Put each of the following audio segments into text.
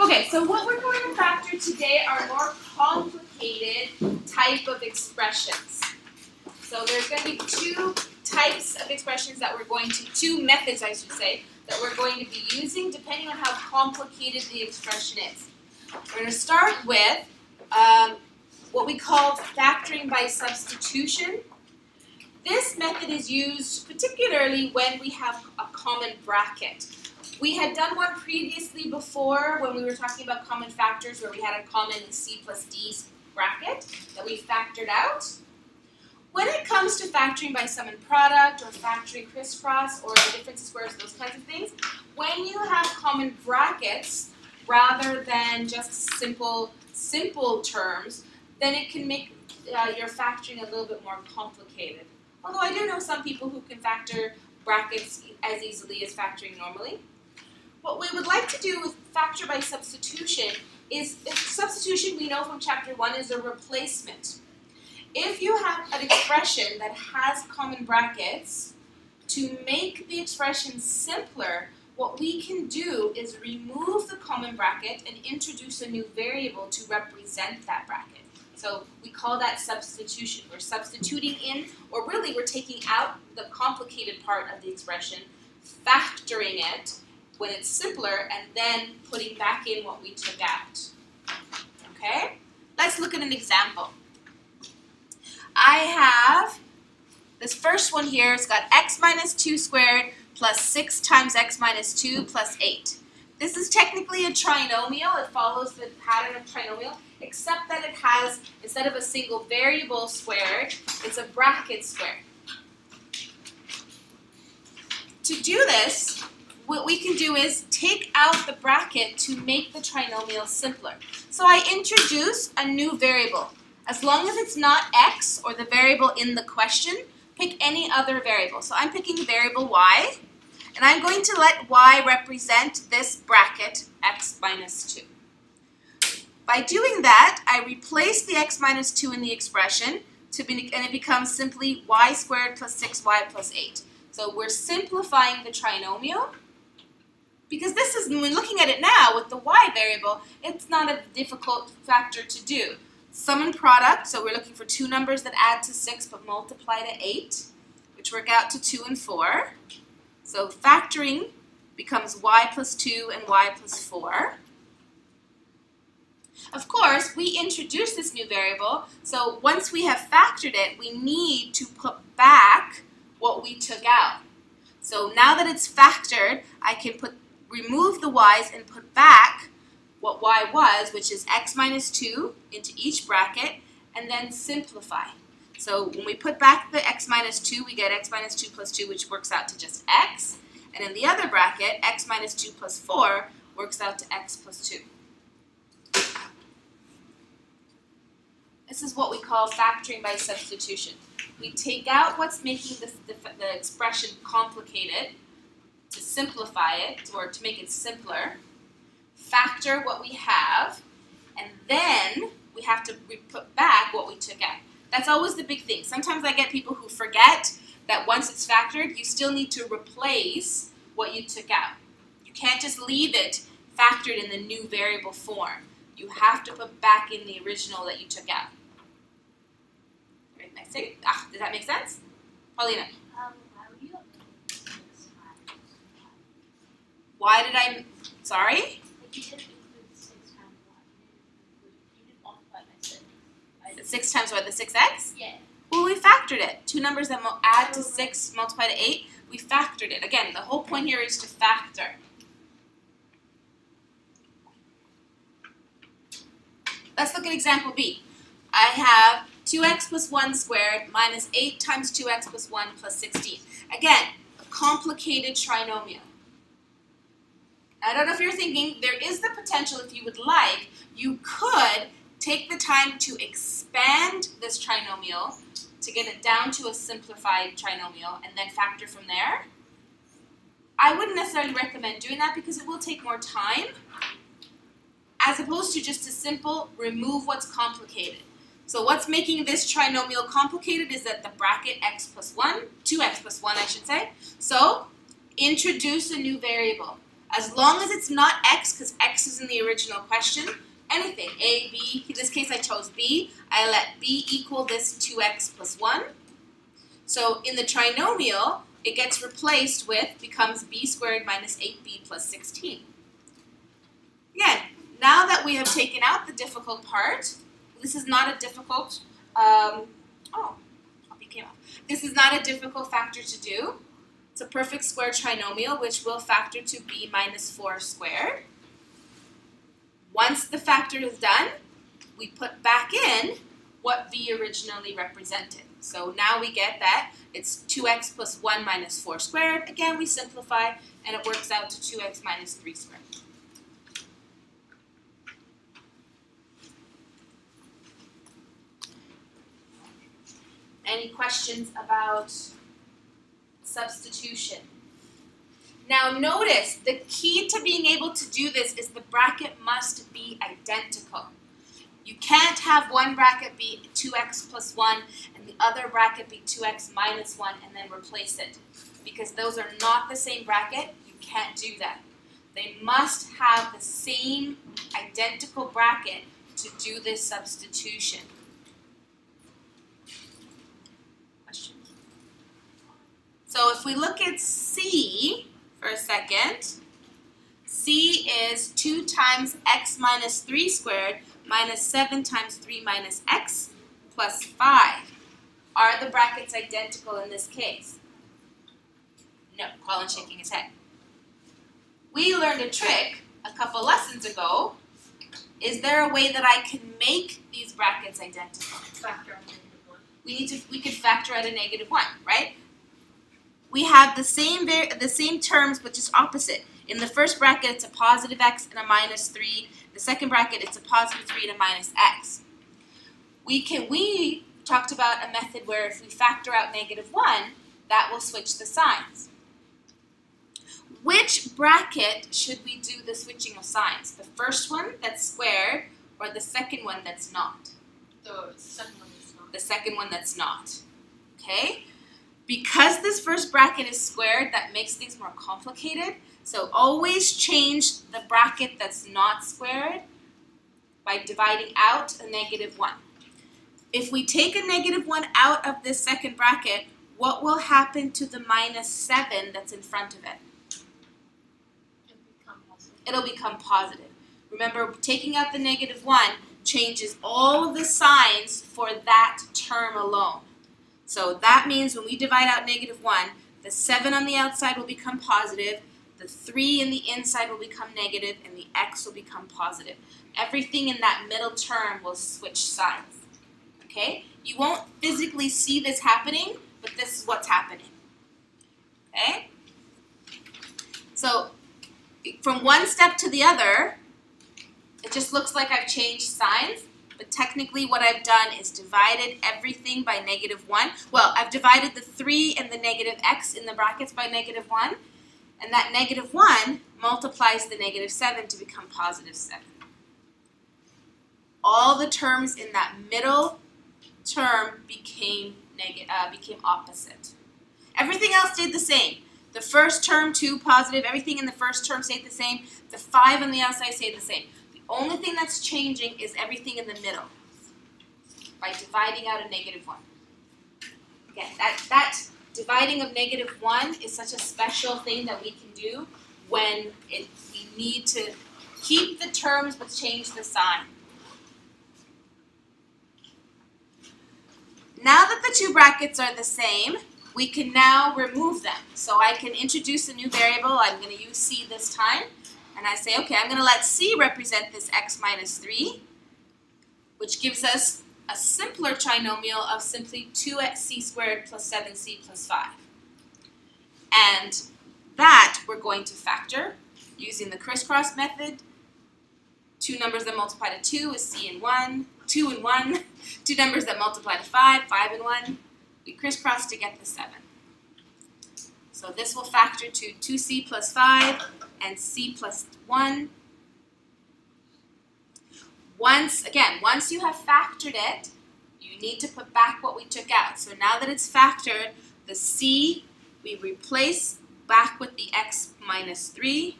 Okay, so what we're going to factor today are more complicated type of expressions. So there's going to be two types of expressions that we're going to, two methods I should say, that we're going to be using depending on how complicated the expression is. We're going to start with what we call factoring by substitution. This method is used particularly when we have a common bracket. We had done one previously before when we were talking about common factors where we had a common C plus D bracket that we factored out. When it comes to factoring by sum and product or factoring crisscross or the difference of squares, those kinds of things, when you have common brackets rather than just simple terms, then it can make your factoring a little bit more complicated. Although I do know some people who can factor brackets as easily as factoring normally. What we would like to do with factor by substitution is, substitution we know from chapter 1 is a replacement. If you have an expression that has common brackets, to make the expression simpler, what we can do is remove the common bracket and introduce a new variable to represent that bracket. So we call that substitution. We're substituting in, or really we're taking out the complicated part of the expression, factoring it when it's simpler, and then putting back in what we took out. Okay? Let's look at an example. I have this first one here. It's got x minus 2 squared plus 6 times x minus 2 plus 8. This is technically a trinomial. It follows the pattern of trinomial, except that it has, instead of a single variable squared, it's a bracket squared. To do this, what we can do is take out the bracket to make the trinomial simpler. So I introduce a new variable. As long as it's not x or the variable in the question, pick any other variable. So I'm picking variable y, and I'm going to let y represent this bracket, x minus 2. By doing that, I replace the x minus 2 in the expression, and it becomes simply y squared plus 6y plus 8. So we're simplifying the trinomial, because this is, when looking at it now with the y variable, it's not a difficult factor to do. Sum and product, so we're looking for two numbers that add to 6 but multiply to 8, which work out to 2 and 4. So factoring becomes y plus 2 and y plus 4. Of course, we introduce this new variable, so once we have factored it, we need to put back what we took out. So now that it's factored, I can remove the y's and put back what y was, which is x minus 2 into each bracket, and then simplify. So when we put back the x minus 2, we get x minus 2 plus 2, which works out to just x. And in the other bracket, x minus 2 plus 4 works out to x plus 2. This is what we call factoring by substitution. We take out what's making the expression complicated to simplify it, or to make it simpler, factor what we have, and then we have to put back what we took out. That's always the big thing. Sometimes I get people who forget that once it's factored, you still need to replace what you took out. You can't just leave it factored in the new variable form. You have to put back in the original that you took out. Right, next thing. Does that make sense? Paulina? Why did I, sorry? You didn't include 6 times 1. You didn't multiply by 6. 6 times what, the 6x? Yeah. Well, we factored it. Two numbers that add to 6 multiply to 8, we factored it. Again, the whole point here is to factor. Let's look at example B. I have 2x plus 1 squared minus 8 times 2x plus 1 plus 16. Again, a complicated trinomial. I don't know if you're thinking, there is the potential, if you would like, you could take the time to expand this trinomial to get it down to a simplified trinomial and then factor from there. I wouldn't necessarily recommend doing that because it will take more time, as opposed to just a simple remove what's complicated. So what's making this trinomial complicated is that the bracket x plus 1, 2x plus 1 I should say. So introduce a new variable. As long as it's not x, because x is in the original question, anything, a, b, in this case I chose b, I let b equal this 2x plus 1. So in the trinomial, it gets replaced with, becomes b squared minus 8b plus 16. Again, now that we have taken out the difficult part, this is not a difficult, this is not a difficult factor to do. It's a perfect square trinomial, which will factor to b minus 4 squared. Once the factor is done, we put back in what b originally represented. So now we get that it's 2x plus 1 minus 4 squared. Again, we simplify, and it works out to 2x minus 3 squared. Any questions about substitution? Now notice, the key to being able to do this is the bracket must be identical. You can't have one bracket be 2x plus 1 and the other bracket be 2x minus 1 and then replace it. Because those are not the same bracket, you can't do that. They must have the same identical bracket to do this substitution. Questions? So if we look at C for a second, C is 2 times x minus 3 squared minus 7 times 3 minus x plus 5. Are the brackets identical in this case? No, Colin's shaking his head. We learned a trick a couple lessons ago. Is there a way that I can make these brackets identical? Factor on -1. We could factor out a -1, right? We have the same terms but just opposite. In the first bracket it's a positive x and a minus 3. The second bracket it's a positive 3 and a minus x. We talked about a method where if we factor out -1, that will switch the signs. Which bracket should we do the switching of signs? The first one that's squared or the second one that's not? The second one is not. The second one that's not. Okay? Because this first bracket is squared, that makes things more complicated. So always change the bracket that's not squared by dividing out a -1. If we take a -1 out of this second bracket, what will happen to the minus 7 that's in front of it? It'll become positive. Remember, taking out the -1 changes all of the signs for that term alone. So that means when we divide out -1, the 7 on the outside will become positive, the 3 in the inside will become negative, and the x will become positive. Everything in that middle term will switch signs. Okay? You won't physically see this happening, but this is what's happening. Okay? So from one step to the other, it just looks like I've changed signs, but technically what I've done is divided everything by -1. Well, I've divided the 3 and the -x in the brackets by -1, and that -1 multiplies the -7 to become +7. All the terms in that middle term became opposite. Everything else stayed the same. The first term, 2, positive, everything in the first term stayed the same. The 5 on the outside stayed the same. The only thing that's changing is everything in the middle by dividing out a -1. Again, that dividing of -1 is such a special thing that we can do when we need to keep the terms but change the sign. Now that the two brackets are the same, we can now remove them. So I can introduce a new variable. I'm going to use c this time. And I say, okay, I'm going to let c represent this x minus 3, which gives us a simpler trinomial of simply 2xc squared plus 7c plus 5. And that we're going to factor using the crisscross method. Two numbers that multiply to 2 is c and 1, 2 and 1. Two numbers that multiply to 5, 5 and 1. We crisscross to get the 7. So this will factor to 2c plus 5 and c plus 1. Once you have factored it, you need to put back what we took out. So now that it's factored, the c we replace back with the x minus 3.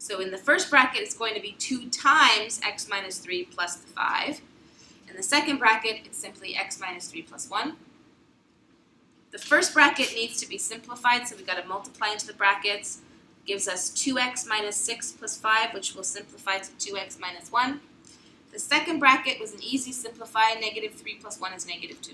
So in the first bracket, it's going to be 2 times x minus 3 plus the 5. In the second bracket, it's simply x minus 3 plus 1. The first bracket needs to be simplified, so we've got to multiply into the brackets. Gives us 2x minus 6 plus 5, which will simplify to 2x minus 1. The second bracket was an easy simplify. Negative 3 plus 1 is negative 2.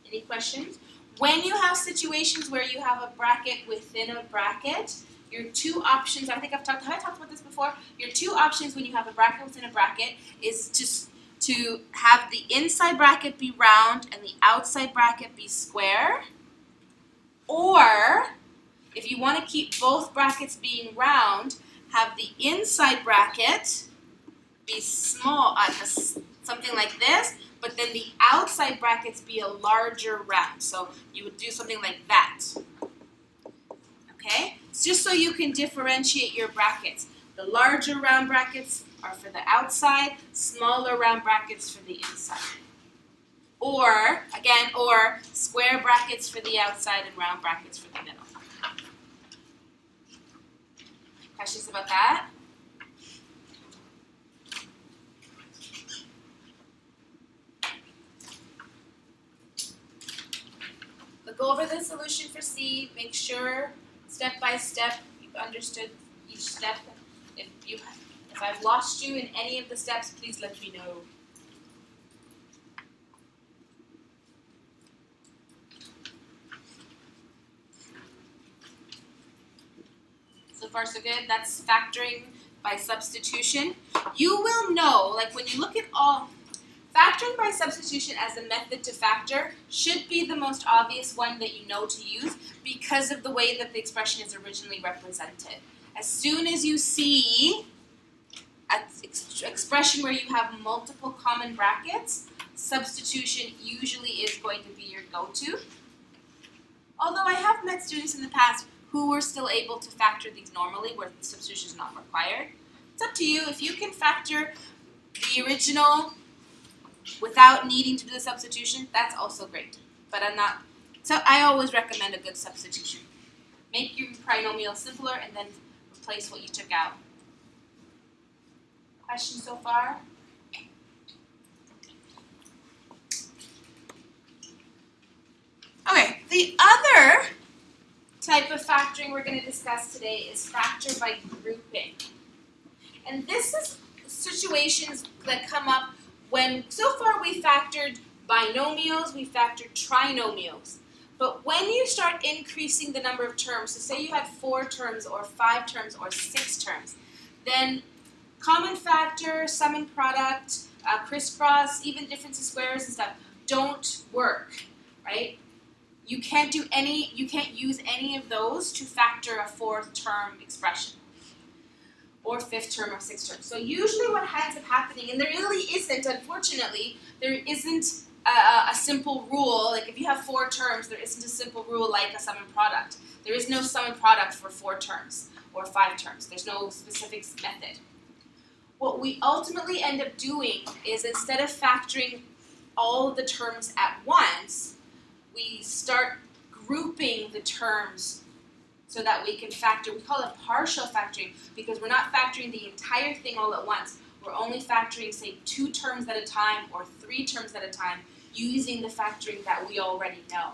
Any questions? When you have situations where you have a bracket within a bracket, your two options, have I talked about this before? Your two options when you have a bracket within a bracket is just to have the inside bracket be round and the outside bracket be square. Or, if you want to keep both brackets being round, have the inside bracket be small, something like this, but then the outside brackets be a larger round. So you would do something like that. Okay? It's just so you can differentiate your brackets. The larger round brackets are for the outside, smaller round brackets for the inside. Or, again, or square brackets for the outside and round brackets for the middle. Questions about that? Go over the solution for C, make sure step by step you've understood each step. If I've lost you in any of the steps, please let me know. So far so good, that's factoring by substitution. You will know, like when you look at factoring by substitution as a method to factor should be the most obvious one that you know to use because of the way that the expression is originally represented. As soon as you see an expression where you have multiple common brackets, substitution usually is going to be your go-to. Although I have met students in the past who were still able to factor these normally where substitution is not required. It's up to you. If you can factor the original without needing to do the substitution, that's also great. But I always recommend a good substitution. Make your trinomial simpler and then replace what you took out. Questions so far? Okay, the other type of factoring we're going to discuss today is factor by grouping. And this is situations that come up when, so far we factored binomials, we factored trinomials. But when you start increasing the number of terms, so say you had 4 terms or 5 terms or 6 terms, then common factor, sum and product, crisscross, even difference in squares and stuff don't work, right? You can't use any of those to factor a 4th term expression. Or 5th term or 6th term. So usually what ends up happening, and there really isn't, unfortunately, there isn't a simple rule. Like if you have 4 terms, there isn't a simple rule like a sum and product. There is no sum and product for 4 terms or 5 terms. There's no specific method. What we ultimately end up doing is instead of factoring all of the terms at once, we start grouping the terms so that we can factor. We call it partial factoring because we're not factoring the entire thing all at once. We're only factoring, say, 2 terms at a time or 3 terms at a time using the factoring that we already know.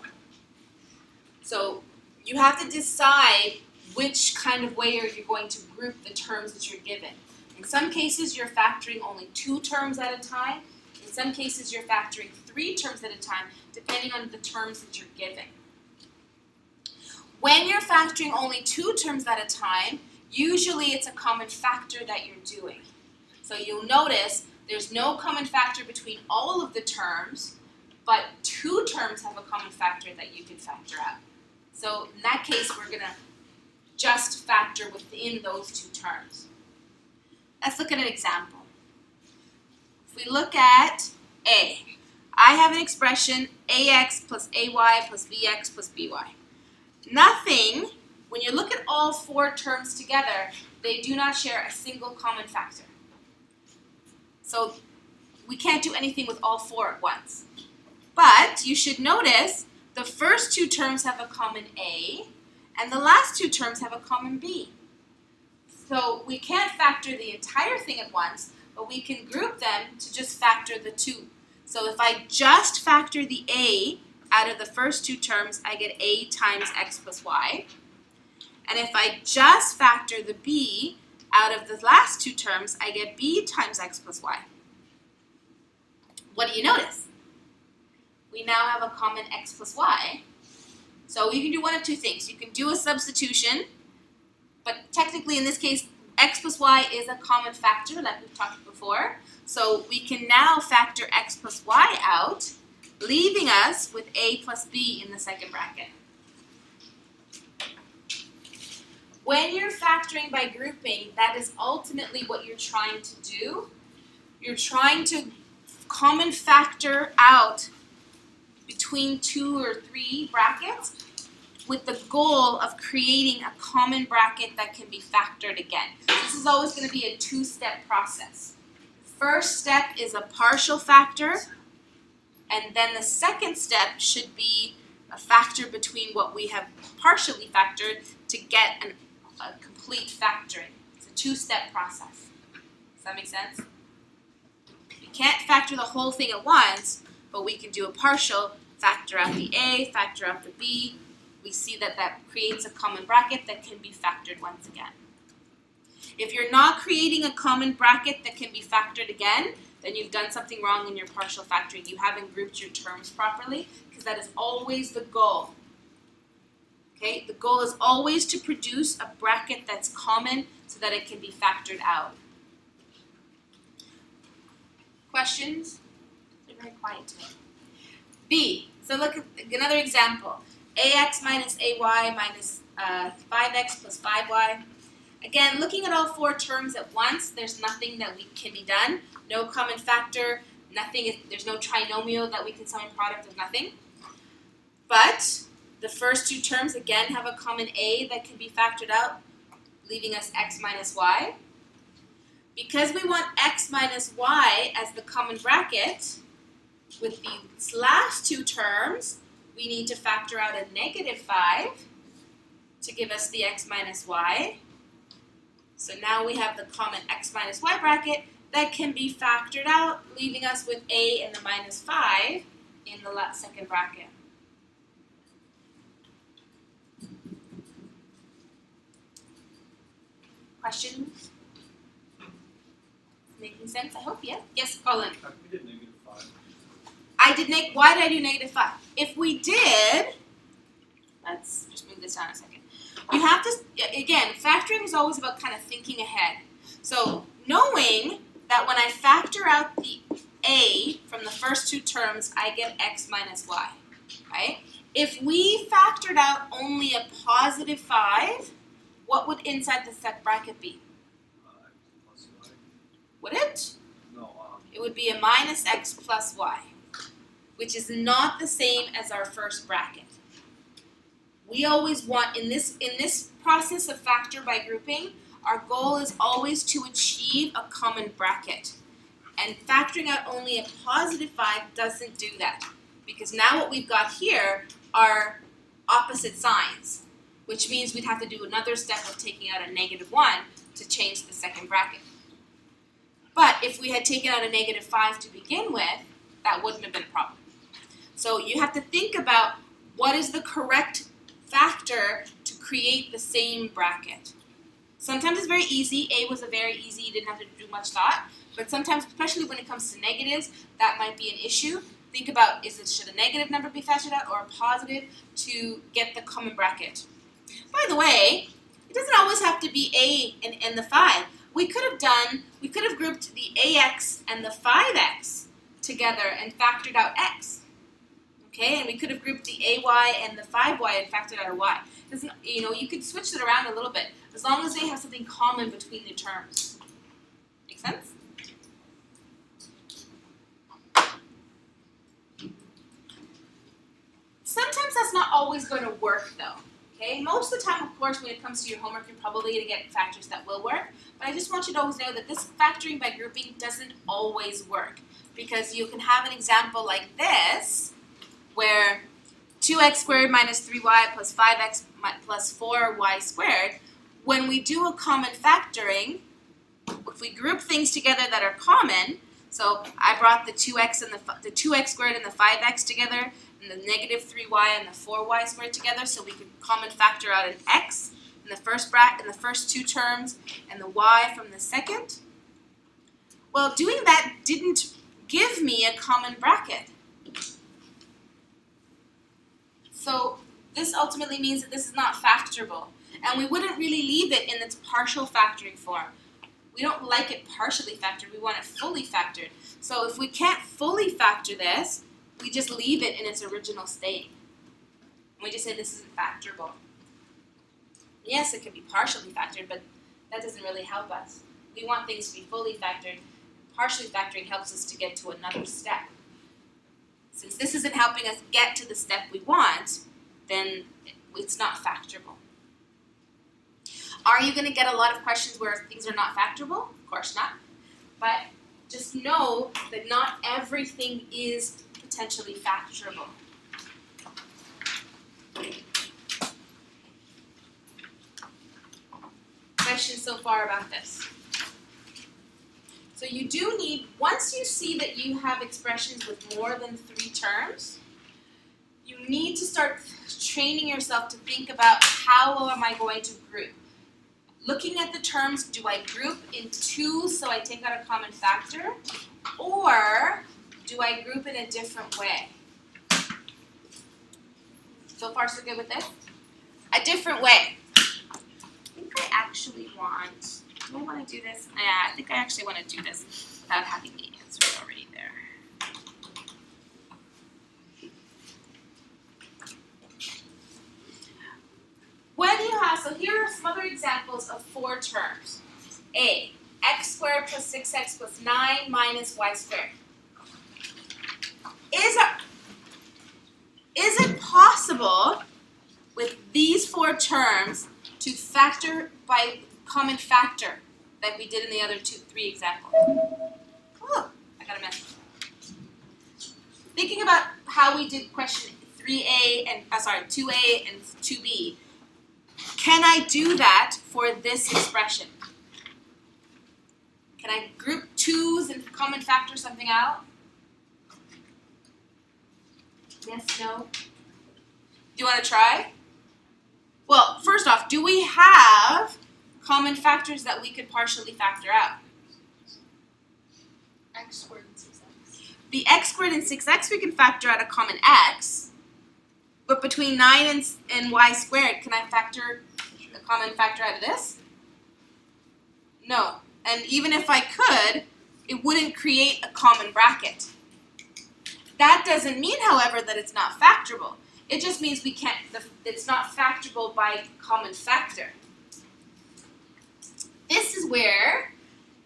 So you have to decide which kind of way are you going to group the terms that you're given. In some cases, you're factoring only 2 terms at a time. In some cases, you're factoring 3 terms at a time, depending on the terms that you're given. When you're factoring only 2 terms at a time, usually it's a common factor that you're doing. So you'll notice there's no common factor between all of the terms, but 2 terms have a common factor that you can factor out. So in that case, we're going to just factor within those 2 terms. Let's look at an example. If we look at A, I have an expression ax plus ay plus bx plus by. Nothing, when you look at all 4 terms together, they do not share a single common factor. So we can't do anything with all 4 at once. But you should notice the first two terms have a common A, and the last two terms have a common B. So we can't factor the entire thing at once, but we can group them to just factor the two. So if I just factor the A out of the first two terms, I get A times x plus y. And if I just factor the B out of the last two terms, I get B times x plus y. What do you notice? We now have a common x plus y. So you can do one of two things. You can do a substitution, but technically in this case, x plus y is a common factor like we've talked before. So we can now factor x plus y out, leaving us with a plus b in the second bracket. When you're factoring by grouping, that is ultimately what you're trying to do. You're trying to common factor out between 2 or 3 brackets with the goal of creating a common bracket that can be factored again. This is always going to be a 2-step process. First step is a partial factor, and then the second step should be a factor between what we have partially factored to get a complete factoring. It's a 2-step process. Does that make sense? We can't factor the whole thing at once, but we can do a partial, factor out the A, factor out the B. We see that that creates a common bracket that can be factored once again. If you're not creating a common bracket that can be factored again, then you've done something wrong in your partial factoring. You haven't grouped your terms properly, because that is always the goal. Okay, the goal is always to produce a bracket that's common so that it can be factored out. Questions? They're very quiet today. B, so look at another example. Ax minus ay minus 5x plus 5y. Again, looking at all 4 terms at once, there's nothing that can be done. No common factor, there's no trinomial that we can sum in product of nothing. But the first 2 terms again have a common a that can be factored out, leaving us x minus y. Because we want x minus y as the common bracket, with these last 2 terms, we need to factor out a negative 5 to give us the x minus y. So now we have the common x minus y bracket that can be factored out, leaving us with a and the minus 5 in the second bracket. Questions? Making sense? I hope, yeah. Yes, Colin. We did negative 5. Why did I do negative 5? If we did, let's just move this down a second. You have to, again, factoring is always about kind of thinking ahead. So knowing that when I factor out the a from the first 2 terms, I get x minus y, right? If we factored out only a positive 5, what would inside the set bracket be? X plus y. Would it? No, It would be a minus x plus y, which is not the same as our first bracket. We always want, in this process of factor by grouping, our goal is always to achieve a common bracket. And factoring out only a positive 5 doesn't do that, because now what we've got here are opposite signs, which means we'd have to do another step of taking out a negative 1 to change the second bracket. But if we had taken out a negative 5 to begin with, that wouldn't have been a problem. So you have to think about what is the correct factor to create the same bracket. Sometimes it's very easy. A was a very easy, you didn't have to do much thought. But sometimes, especially when it comes to negatives, that might be an issue. Think about, should a negative number be factored out or a positive to get the common bracket? By the way, it doesn't always have to be a and the 5. We could have grouped the ax and the 5x together and factored out x. Okay, and we could have grouped the ay and the 5y and factored out a y. You could switch it around a little bit, as long as they have something common between the terms. Make sense? Sometimes that's not always going to work though. Okay, most of the time, of course, when it comes to your homework, you're probably going to get factors that will work. But I just want you to always know that this factoring by grouping doesn't always work, because you can have an example like this, where 2x squared minus 3y plus 5x plus 4y squared, when we do a common factoring, if we group things together that are common, so I brought the 2x and the 2x squared and the 5x together, and the negative 3y and the 4y squared together, so we could common factor out an x in the first in the first two terms and the y from the second. Well, doing that didn't give me a common bracket. So this ultimately means that this is not factorable, and we wouldn't really leave it in its partial factoring form. We don't like it partially factored, we want it fully factored. So if we can't fully factor this, we just leave it in its original state. And we just say this isn't factorable. Yes, it can be partially factored, but that doesn't really help us. We want things to be fully factored. Partially factoring helps us to get to another step. Since this isn't helping us get to the step we want, then it's not factorable. Are you going to get a lot of questions where things are not factorable? Of course not. But just know that not everything is potentially factorable. Questions so far about this? So you do need, once you see that you have expressions with more than 3 terms, you need to start training yourself to think about how am I going to group. Looking at the terms, do I group in 2 so I take out a common factor, or do I group in a different way? So far so good with this? A different way. I think I actually want, do I want to do this? Yeah, I think I actually want to do this without having the answer already there. When you have, so here are some other examples of 4 terms. A, x squared plus 6x plus 9 minus y squared. Is it possible with these 4 terms to factor by common factor like we did in the other 3 examples? Oh, I got a message. Thinking about how we did question 2A and 2B, can I do that for this expression? Can I group 2's and common factor something out? Yes, no? Do you want to try? Well, first off, do we have common factors that we could partially factor out? X squared and 6x. The x squared and 6x we can factor out a common x, but between 9 and y squared, can I factor a common factor out of this? No. And even if I could, it wouldn't create a common bracket. That doesn't mean, however, that it's not factorable. It just means we can't, it's not factorable by common factor. This is where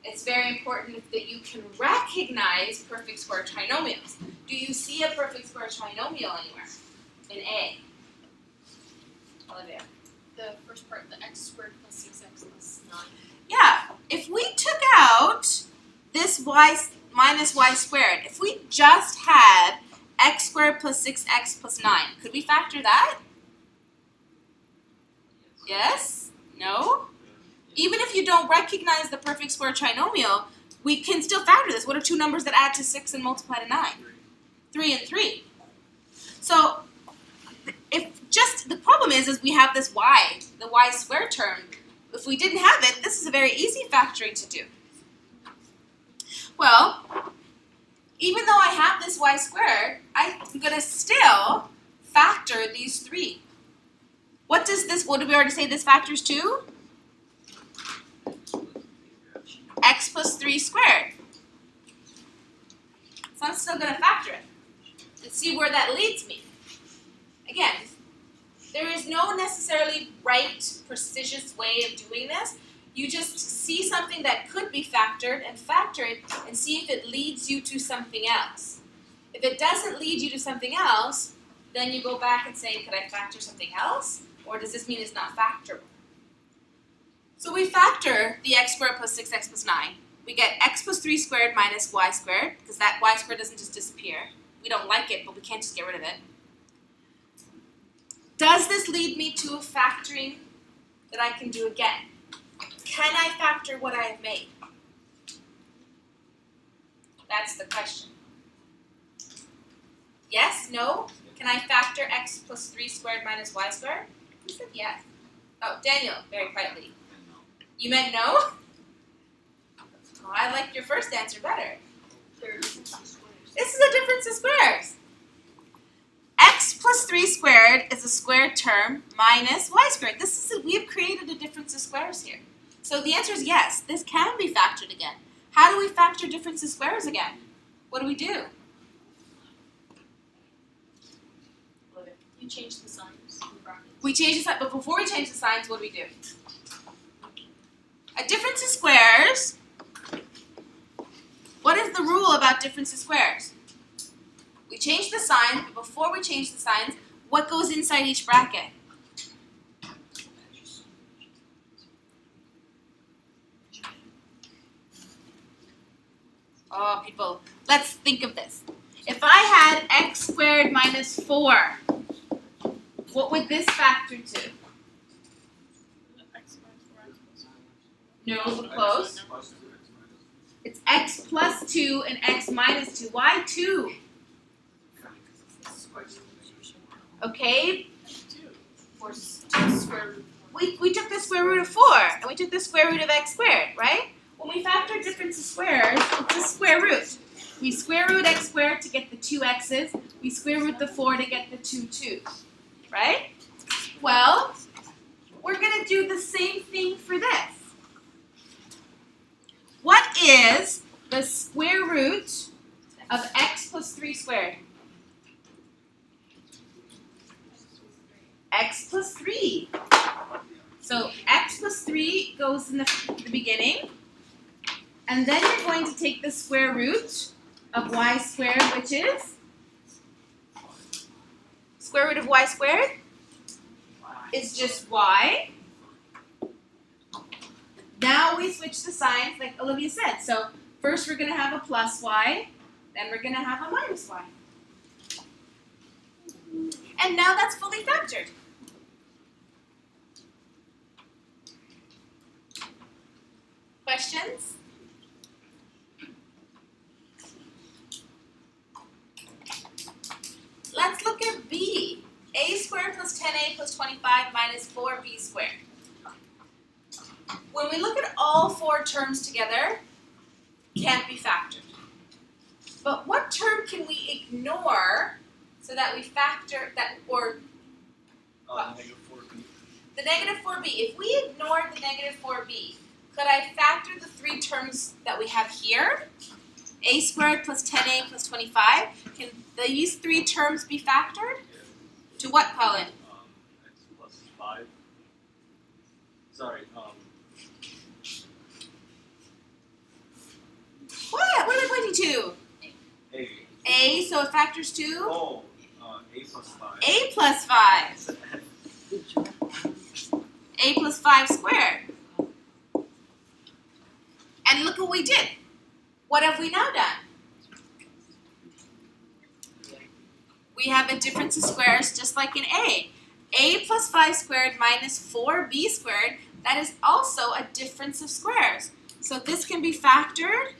it's very important that you can recognize perfect square trinomials. Do you see a perfect square trinomial anywhere in A? Olivia. The first part, the x squared plus 6x plus 9. Yeah, if we took out this y minus y squared, if we just had x squared plus 6x plus 9, could we factor that? Yes? No? Even if you don't recognize the perfect square trinomial, we can still factor this. What are 2 numbers that add to 6 and multiply to 9? 3 and 3. So, the problem is we have this y, the y squared term. If we didn't have it, this is a very easy factoring to do. Well, even though I have this y squared, I'm going to still factor these 3. What did we already say this factors to? X plus 3 squared. So I'm still going to factor it. Let's see where that leads me. Again, there is no necessarily right, precious way of doing this. You just see something that could be factored and factor it and see if it leads you to something else. If it doesn't lead you to something else, then you go back and say, could I factor something else? Or does this mean it's not factorable? So we factor the x squared plus 6x plus 9. We get x plus 3 squared minus y squared, because that y squared doesn't just disappear. We don't like it, but we can't just get rid of it. Does this lead me to a factoring that I can do again? Can I factor what I have made? That's the question. Yes? No? Can I factor x plus 3 squared minus y squared? Who said yes? Oh, Daniel, very quietly. You meant no? Oh, I liked your first answer better. This is a difference of squares. X plus 3 squared is a squared term minus y squared. We have created a difference of squares here. So the answer is yes, this can be factored again. How do we factor difference of squares again? What do we do? You change the signs in the brackets. We change the sign, but before we change the signs, what do we do? A difference of squares. What is the rule about difference of squares? We change the sign, but before we change the signs, what goes inside each bracket? Oh, people, let's think of this. If I had x squared minus 4, what would this factor to? No, close. It's x plus 2 and x minus 2. Why 2? Okay. We took the square root of 4, and we took the square root of x squared, right? When we factor difference of squares, it's a square root. We square root x squared to get the 2 x's. We square root the 4 to get the 2 2's, right? Well, we're going to do the same thing for this. What is the square root of x plus 3 squared? X plus 3. So x plus 3 goes in the beginning. And then you're going to take the square root of y squared, which is square root of y squared is just y. Now we switch the signs like Olivia said. So first we're going to have a plus y, then we're going to have a minus y. And now that's fully factored. Questions? Let's look at b. A squared plus 10a plus 25 minus 4b squared. When we look at all 4 terms together, can't be factored. But what term can we ignore so that we factor that, or Negative 4b. the negative 4b? If we ignore the negative 4b, could I factor the 3 terms that we have here? A squared plus 10a plus 25. Can these 3 terms be factored? To what, Colin? X plus 5. Sorry, What? What am I pointing to? A. A, so it factors to? Oh, A plus 5. A plus 5. A plus 5 squared. And look what we did. What have we now done? We have a difference of squares just like in A. A plus 5 squared minus 4b squared, that is also a difference of squares. So this can be factored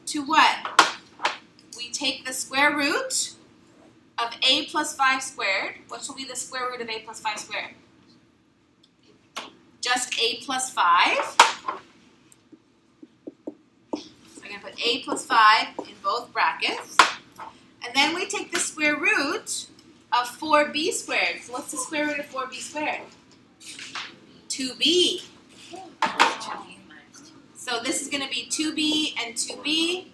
to what? We take the square root of a plus 5 squared. What will be the square root of a plus 5 squared? Just a plus 5. So I'm going to put a plus 5 in both brackets. And then we take the square root of 4b squared. So what's the square root of 4b squared? 2b. So this is going to be 2b and 2b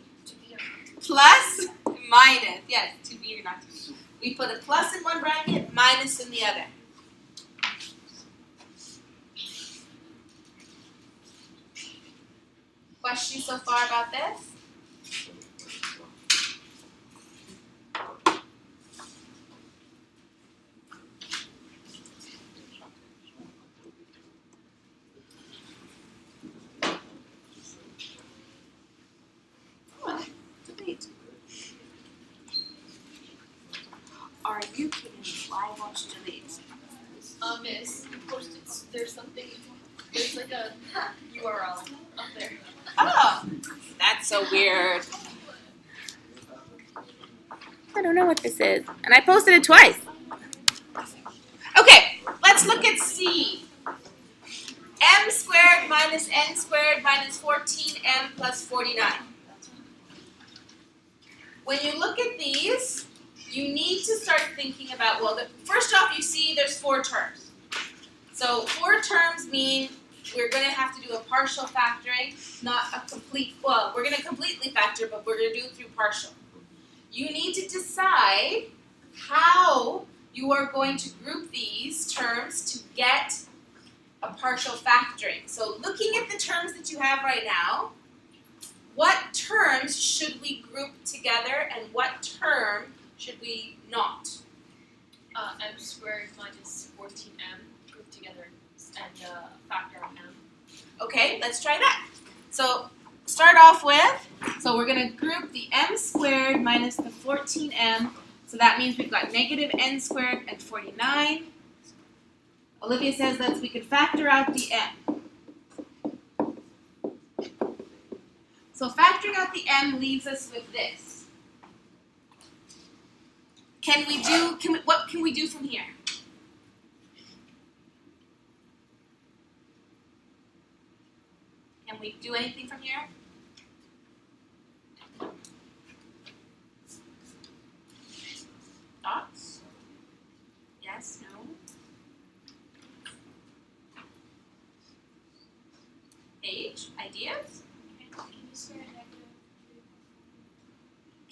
plus minus. Yes, 2b or not 2b. We put a plus in one bracket, minus in the other. Questions so far about this? Are you kidding me? Why won't you delete? Miss, you posted, there's something, there's like a URL up there. Oh, that's so weird. I don't know what this is. And I posted it twice. Okay, let's look at C. M squared minus N squared minus 14M plus 49. When you look at these, you need to start thinking about, well, first off, you see there's 4 terms. So 4 terms mean we're going to have to do a partial factoring, not a complete, well, we're going to completely factor, but we're going to do it through partial. You need to decide how you are going to group these terms to get a partial factoring. So looking at the terms that you have right now, what terms should we group together and what term should we not? M squared minus 14M grouped together and factor of M. Okay, let's try that. So start off with, so we're going to group the M squared minus the 14M. So that means we've got negative N squared and 49. Olivia says that we could factor out the M. So factoring out the M leaves us with this. What can we do from here? Can we do anything from here? Thoughts? Yes, no? Age? Ideas?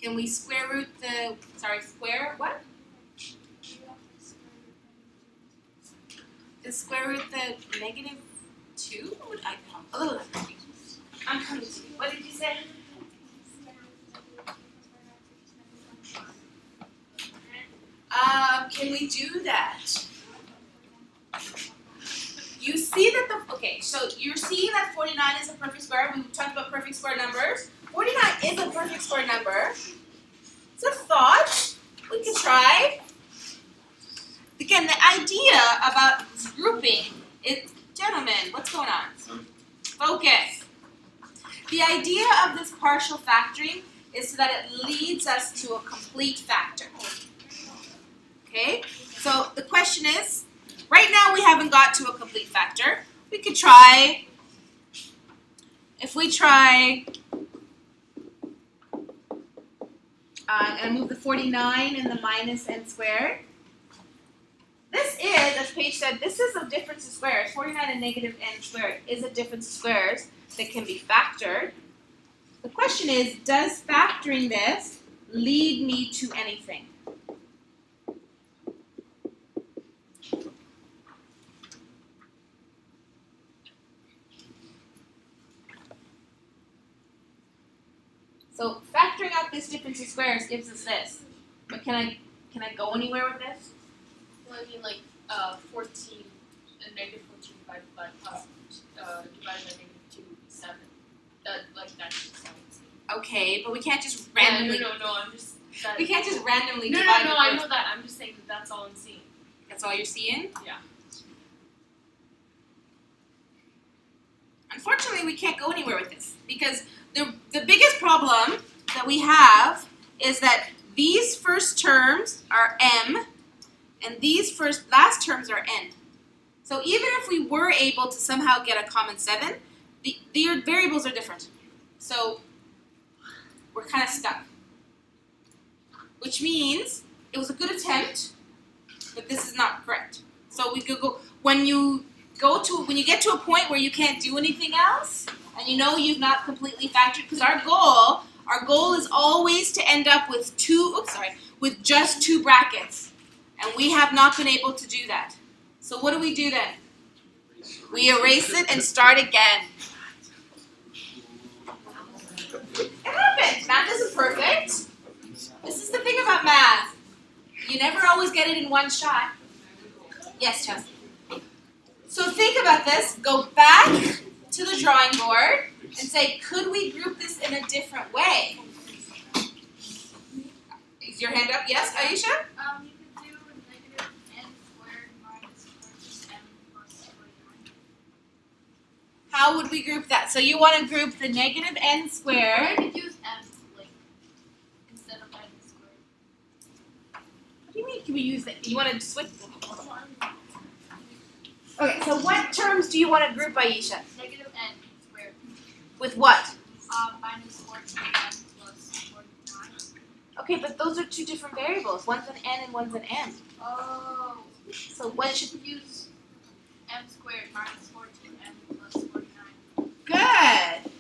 Can we square root the, square what? The square root the negative 2? I'm coming to you. What did you say? Can we do that? You see that so you're seeing that 49 is a perfect square. We talked about perfect square numbers. 49 is a perfect square number. It's a thought. We could try. Again, the idea about grouping is, gentlemen, what's going on? Focus. The idea of this partial factoring is so that it leads us to a complete factor. Okay? So the question is, right now we haven't got to a complete factor. We could try, if we try, and move the 49 and the minus N squared. This is, as Paige said, this is a difference of squares. 49 and negative N squared is a difference of squares that can be factored. The question is, does factoring this lead me to anything? So factoring out this difference of squares gives us this. But can I go anywhere with this? Well, I mean, like 14 and negative 14 divided by negative 2 would be 7. That's just 17. Okay, but we can't just randomly. No, I'm just. We can't just randomly No, divide. I know that. I'm just saying that's all I'm seeing. That's all you're seeing? Yeah. Unfortunately, we can't go anywhere with this because the biggest problem that we have is that these first terms are M and these last terms are N. So even if we were able to somehow get a common 7, the variables are different. So we're kind of stuck. Which means it was a good attempt, but this is not correct. So we could go when you get to a point where you can't do anything else, and you know you've not completely factored, because our goal is always to end up with with just 2 brackets, and we have not been able to do that. So what do we do then? We erase it and start again. It happens. Math isn't perfect. This is the thing about math. You never always get it in one shot. Yes, Chelsea. So think about this. Go back to the drawing board and say, could we group this in a different way? Is your hand up? Yes, Aisha? You could do negative N squared minus 14. How would we group that? So you want to group the negative n I squared. could use m like instead of n squared. What do you mean? Can we use that? You want to switch? Okay, so what terms do you want to group, Aisha? Negative n squared. With what? Minus 14n plus 49. Okay, but those are two different variables. One's an n and one's an m. Oh. So what should Use m squared minus 14n plus 49. good?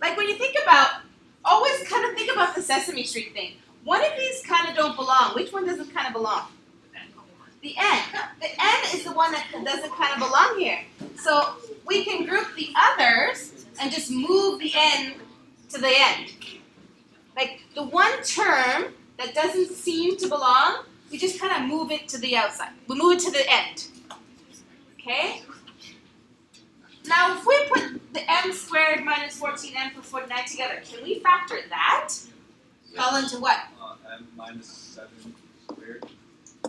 Like when you think about, always kind of think about the Sesame Street thing. One of these kind of don't belong. Which one doesn't kind of belong? The n. The n is the one that doesn't kind of belong here. So we can group the others and just move the n to the end. Like the one term that doesn't seem to belong, we just kind of move it to the outside. We move it to the end. Okay? Now if we put the m squared minus 14n plus 49 together, can we factor that? Call into what? M minus 7 squared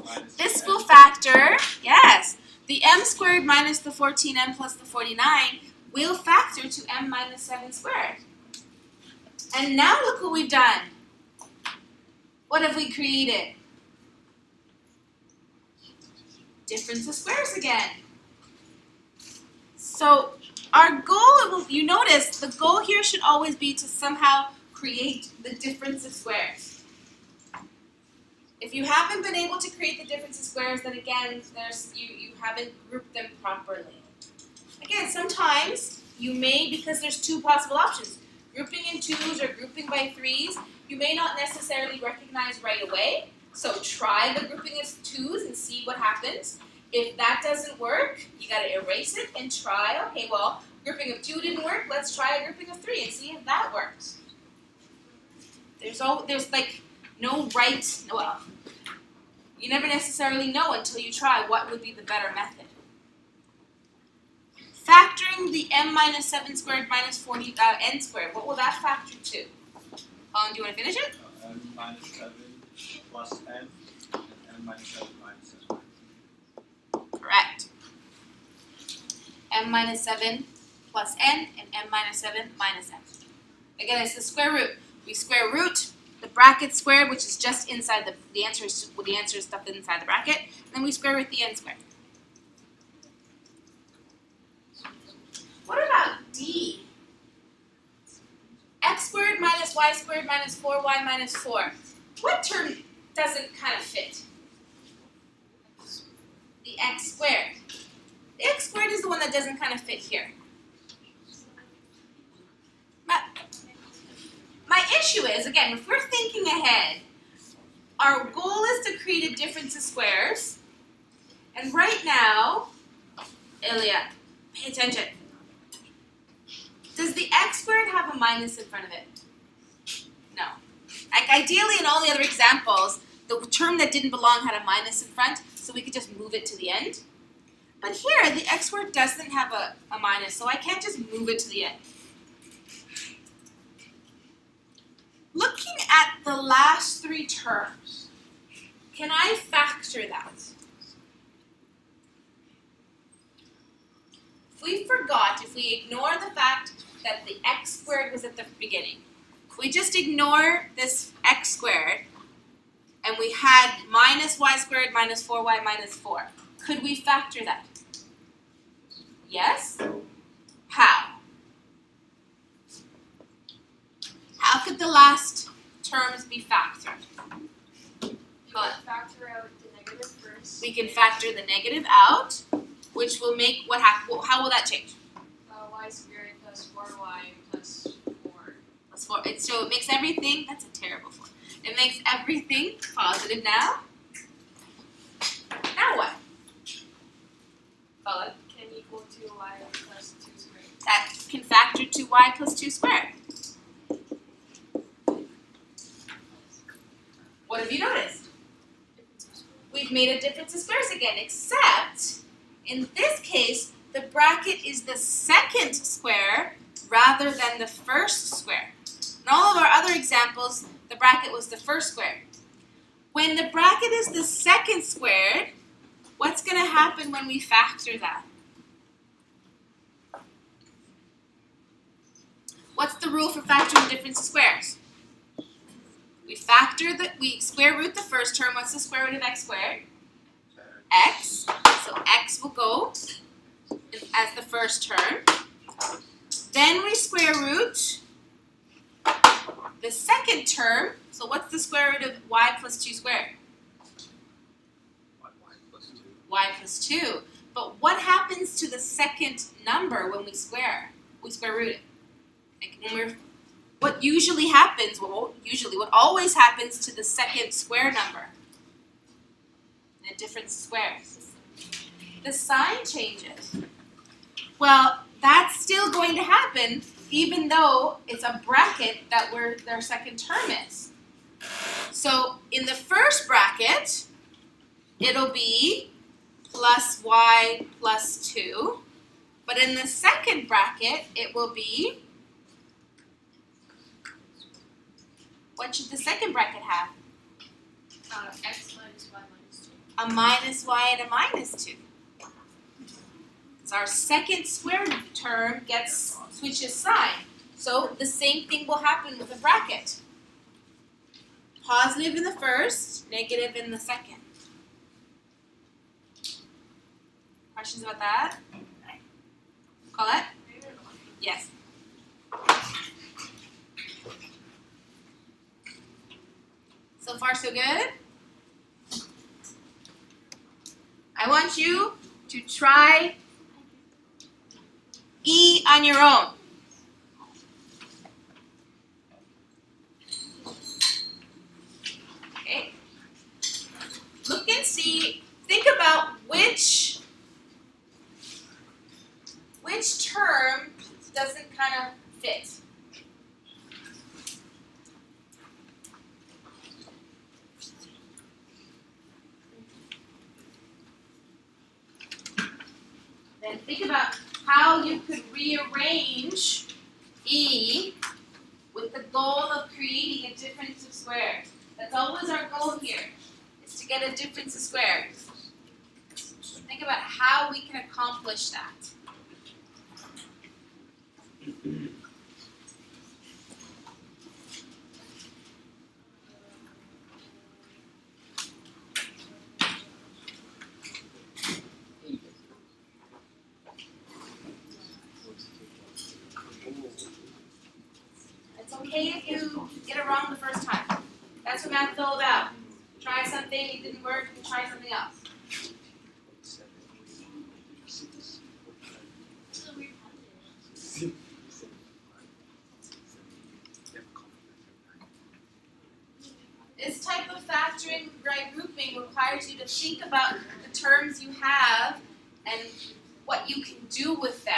minus This n. will factor, yes, the m squared minus the 14m plus the 49 will factor to m minus 7 squared. And now look what we've done. What have we created? Difference of squares again. So our goal, you notice, the goal here should always be to somehow create the difference of squares. If you haven't been able to create the difference of squares, then again, you haven't grouped them properly. Again, sometimes you may, because there's two possible options, grouping in twos or grouping by threes, you may not necessarily recognize right away. So try the grouping of twos and see what happens. If that doesn't work, you gotta erase it and try, okay, well, grouping of two didn't work, let's try a grouping of three and see if that works. There's like no right, well, you never necessarily know until you try what would be the better method. Factoring the m minus 7 squared minus 40 n squared, what will that factor to? Do you want to finish it? M minus 7 plus n and m minus 7 minus n. Correct. M minus 7 plus n and m minus 7 minus n. Again, it's the square root. We square root the bracket squared, which is just inside the answer is stuffed inside the bracket, and then we square root the n squared. What about D? X squared minus y squared minus 4y minus 4. What term doesn't kind of fit? The x squared. The x squared is the one that doesn't kind of fit here. My issue is, again, if we're thinking ahead, our goal is to create a difference of squares. And right now, Ilya, pay attention. Does the x squared have a minus in front of it? No. Like ideally in all the other examples, the term that didn't belong had a minus in front, so we could just move it to the end. But here, the x squared doesn't have a minus, so I can't just move it to the end. Looking at the last three terms, can I factor that? If we ignore the fact that the x squared was at the beginning, if we just ignore this x squared, and we had minus y squared minus 4y minus 4, could we factor that? Yes? How? How could the last terms be factored? You can factor out the negative first. We can factor the negative out, which will make what happen? How will that change? Y squared plus 4y plus 4. Plus 4. So it makes everything. That's a terrible form. It makes everything positive now. Now what? Follow. Can equal to y plus 2 squared. That can factor to y plus 2 squared. What have you noticed? We've made a difference of squares again, except in this case, the bracket is the second square rather than the first square. In all of our other examples, the bracket was the first square. When the bracket is the second squared, what's going to happen when we factor that? What's the rule for factoring difference of squares? We square root the first term. What's the square root of x squared? X. So x will go as the first term. Then we square root the second term. So what's the square root of y plus 2 squared? Y plus 2. But what happens to the second number when we square? We square root it. Like what usually happens, what always happens to the second square number in a different squares? The sign changes. Well, that's still going to happen even though it's a bracket that their second term is. So in the first bracket, it'll be plus y plus 2. But in the second bracket, it will be, what should the second bracket have? X minus y minus 2. A minus y and a minus 2. So our second square term switches sign. So the same thing will happen with a bracket. Positive in the first, negative in the second. Questions about that? Colette? Yes. So far, so good? I want you to try E on your own. Okay. Look and see, think about which term doesn't kind of fit. Then think about how you could rearrange E with the goal of creating a difference of squares. That's always our goal here, is to get a difference of squares. Think about how we can accomplish that. It's okay if you get it wrong the first time. That's what math is all about. Try something, it didn't work, and try something else. This type of factoring by grouping requires you to think about the terms you have and what you can do with them.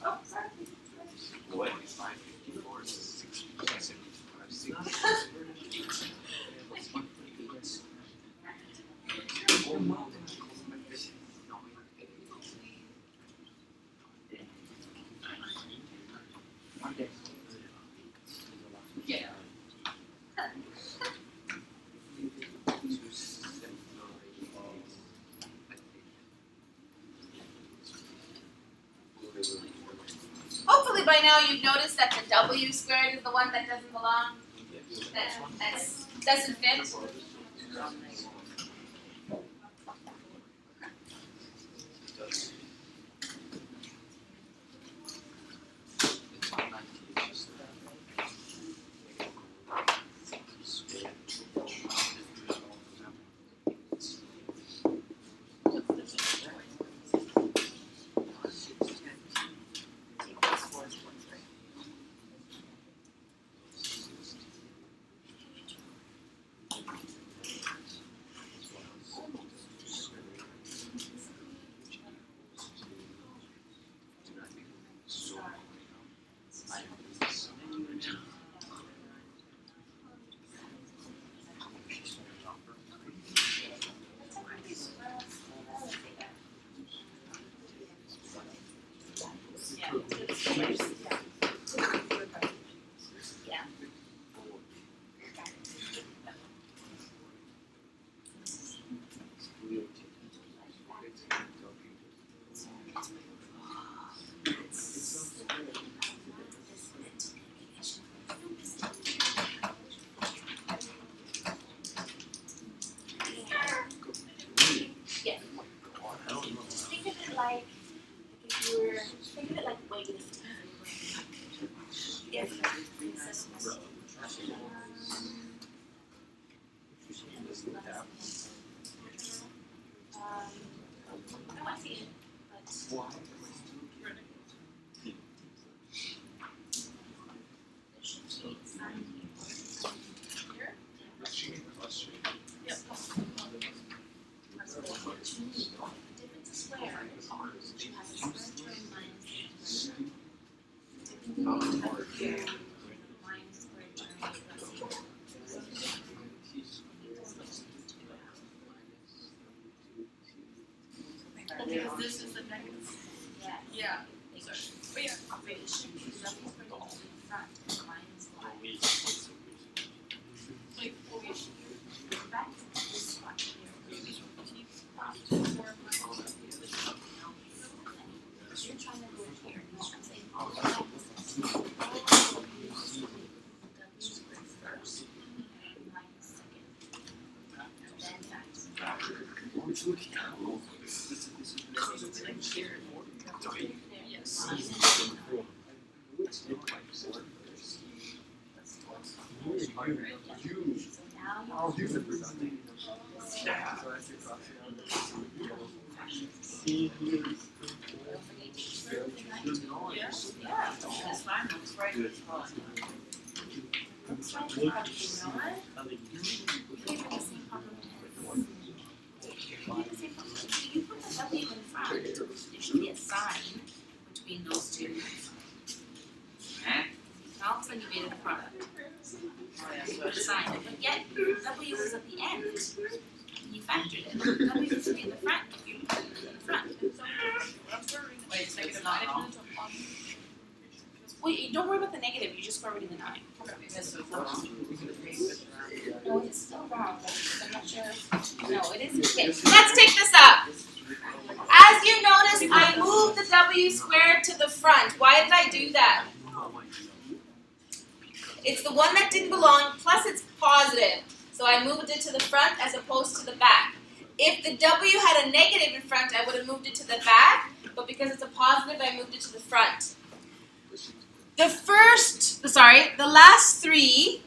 Oh, sorry. Yeah. Hopefully by now you've noticed that the W squared is the one that doesn't belong, that doesn't fit. like if you were, think of it like weightlifting. If I want to see it, but there should be a sign here. Yep. The difference is square. You have a square term minus minus square term plus zero. Because this is the negative. Yeah. Yeah. Sorry. But yeah. Wait, it should be w squared to the front minus y. Like, what we should do. Back to this spot here. You're trying to go here. I'm saying all the way. W squared first, minus second, then back to the back. Yes. So now Yes. yeah, that's fine. That's right. That's right. You know what? You gave me the same compliment. You put the W in front. There should be a sign between those two. All of a sudden you made it a product. You put a sign, but yet W was at the end. You factored it. W needs to be in the front. You put it in the front. Wait, it's negative 9. Well, you don't worry about the negative. You just square root in the 9. No, it's still wrong. I'm not sure. No, it isn't. Okay, let's take this up. As you notice, I moved the W squared to the front. Why did I do that? It's the one that didn't belong, plus it's positive. So I moved it to the front as opposed to the back. If the W had a negative in front, I would have moved it to the back. But because it's a positive, I moved it to the front. The last three,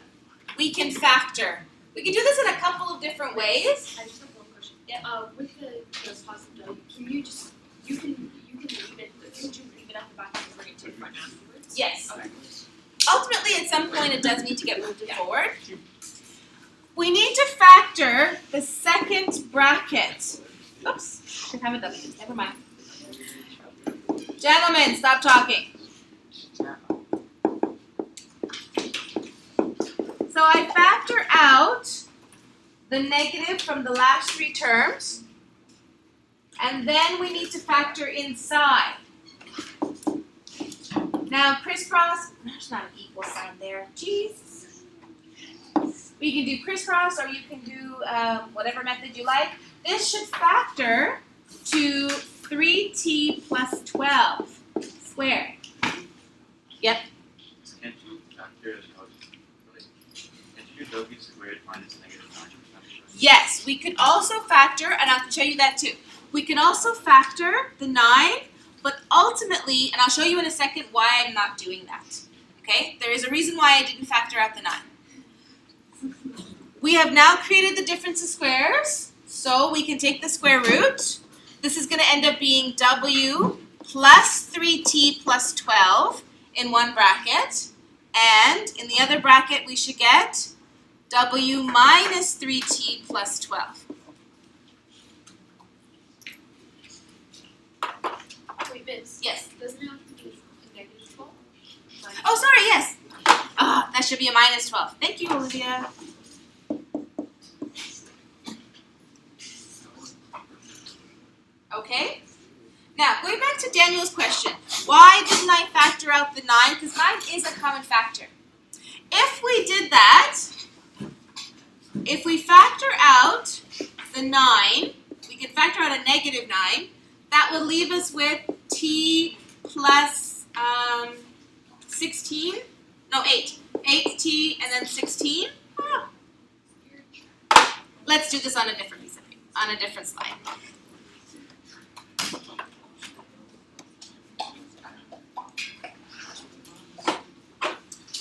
we can factor. We can do this in a couple of different ways. I just have one question. Yeah. With the positive W, can you just you can leave it? Could you leave it at the back and bring it to the front afterwards? Yes. Okay. Ultimately, at some point, it does need to get moved forward. We need to factor the second bracket. Oops, should have a W. Never mind. Gentlemen, stop talking. So I factor out the negative from the last three terms, and then we need to factor inside. Now crisscross, there's not an equal sign there. Jeez. We can do crisscross, or you can do whatever method you like. This should factor to 3t plus 12 squared. Yep. Can't you factor can't you do W squared minus negative 9? Yes, we could also factor, and I'll show you that too. We can also factor the 9, but ultimately, and I'll show you in a second why I'm not doing that. Okay? There is a reason why I didn't factor out the 9. We have now created the difference of squares, so we can take the square root. This is going to end up being W plus 3t plus 12 in one bracket, and in the other bracket we should get W minus 3t plus 12. Wait, Vince. Yes. Doesn't it have to be a negative 12? Oh, sorry, yes. Ah, that should be a minus 12. Thank you, Olivia. Okay. Now, going back to Daniel's question, why didn't I factor out the 9? Because 9 is a common factor. If we did that, if we factor out the 9, we can factor out a negative 9. That would leave us with t plus 16. No, 8. 8t and then 16. Ah. Let's do this on a different piece of paper, on a different slide.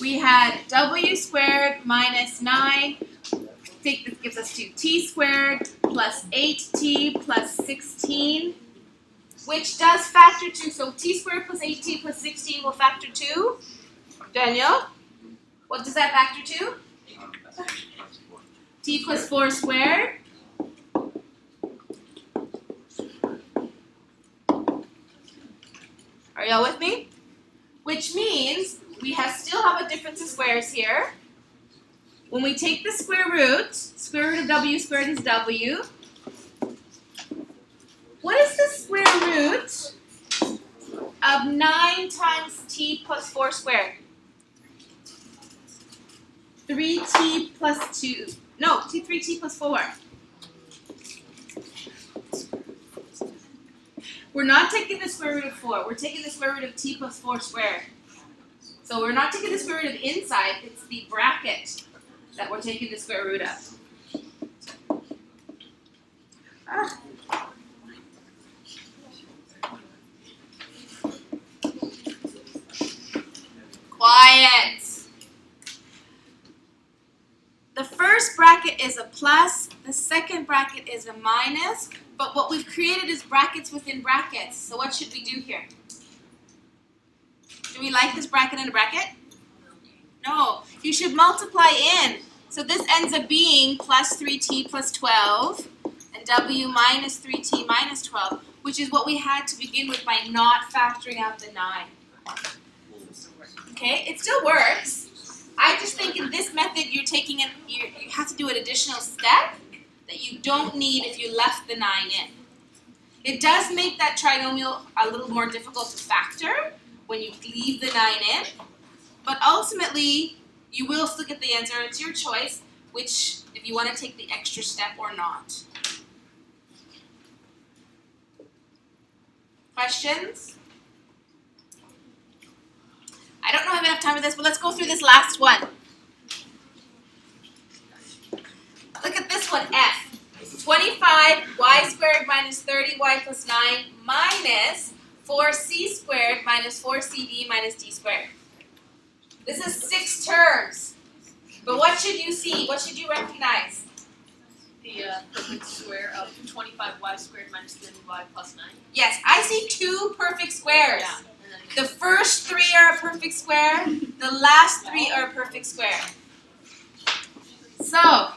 we had w squared minus 9. Take this gives us 2t squared plus 8t plus 16, which does factor 2. So t squared plus 8t plus 16 will factor 2. Daniel, what does that factor to? T plus 4 squared. Are y'all with me? Which means we still have a difference of squares here. When we take the square root of w squared is w. What is the square root of 9 times t plus 4 squared? 3t plus 2. No, 3t plus 4. We're not taking the square root of 4. We're taking the square root of t plus 4 squared. So we're not taking the square root of inside. It's the bracket that we're taking the square root of. Quiet. The first bracket is a plus. The second bracket is a minus. But what we've created is brackets within brackets. So what should we do here? Do we like this bracket and a bracket? No. You should multiply in. So this ends up being plus 3t plus 12 and w minus 3t minus 12, which is what we had to begin with by not factoring out the 9. Okay, it still works. I just think in this method you have to do an additional step that you don't need if you left the 9 in. It does make that trinomial a little more difficult to factor when you leave the 9 in, but ultimately you will still get the answer. It's your choice, which if you want to take the extra step or not. Questions? I don't know if I have enough time for this, but let's go through this last one. Look at this one, F. 25 y squared minus 30y plus 9 minus 4c squared minus 4cd minus d squared. This is 6 terms. But what should you see? What should you recognize? The perfect square of 25y squared minus 30y plus 9. Yes, I see 2 perfect squares. Yeah. The first 3 are a perfect square. The last 3 are a perfect square. So,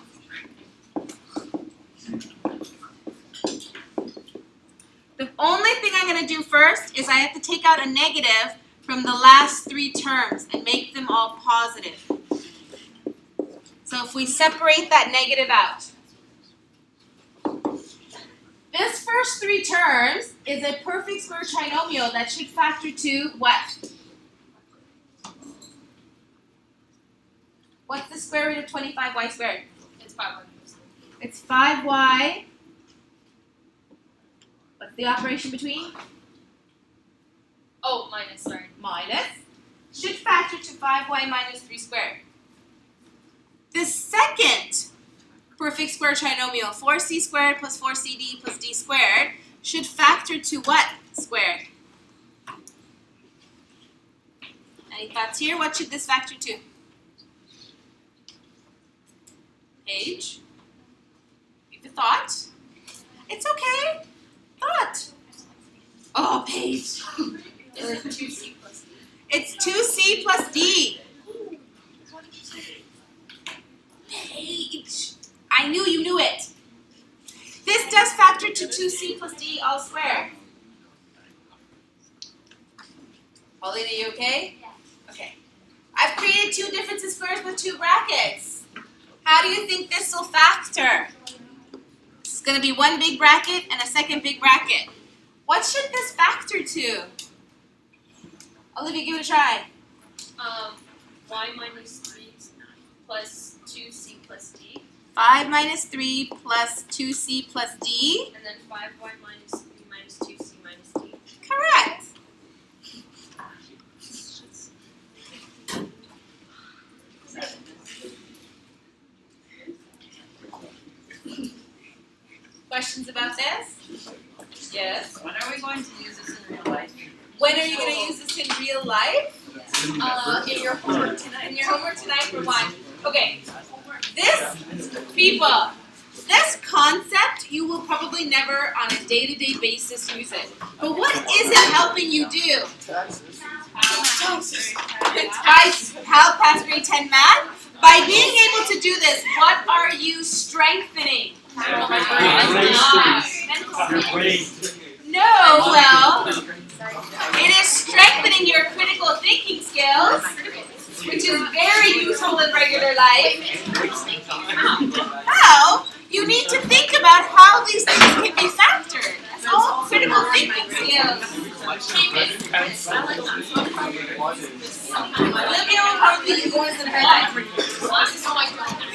the only thing I'm going to do first is I have to take out a negative from the last 3 terms and make them all positive. So if we separate that negative out. This first 3 terms is a perfect square trinomial that should factor to what? What's the square root of 25y squared? It's 5y. It's 5y. What's the operation between? Oh, minus, sorry. Minus. Should factor to 5y minus 3 squared. The second perfect square trinomial, 4c squared plus 4cd plus d squared, should factor to what squared? Any thoughts here? What should this factor to? Paige? Give a thought. It's okay. Thought. Oh, Paige. Is it 2c plus d? It's 2c plus d. Paige. I knew you knew it. This does factor to 2c plus d all squared. Pauline, are you okay? Yeah. Okay. I've created 2 difference of squares with 2 brackets. How do you think this will factor? This is going to be one big bracket and a second big bracket. What should this factor to? Olivia, give it a try. Y minus 3 plus 2c plus d. 5 minus 3 plus 2c plus d. And then 5y minus 3 minus 2c minus d. Correct. Questions about this? Yes. When are we going to use this in real life? When are you going to use this in real life? Yes. In your homework tonight. In your homework tonight for one. Okay. This concept, you will probably never on a day-to-day basis use it. But what is it helping you do? Guys, how past grade 10 math? By being able to do this, what are you strengthening? Your brain. No, well, it is strengthening your critical thinking skills, which is very useful in regular life. How? You need to think about how these things can be factored. That's all critical thinking skills. Olivia will probably use yours in her life. Oh my god.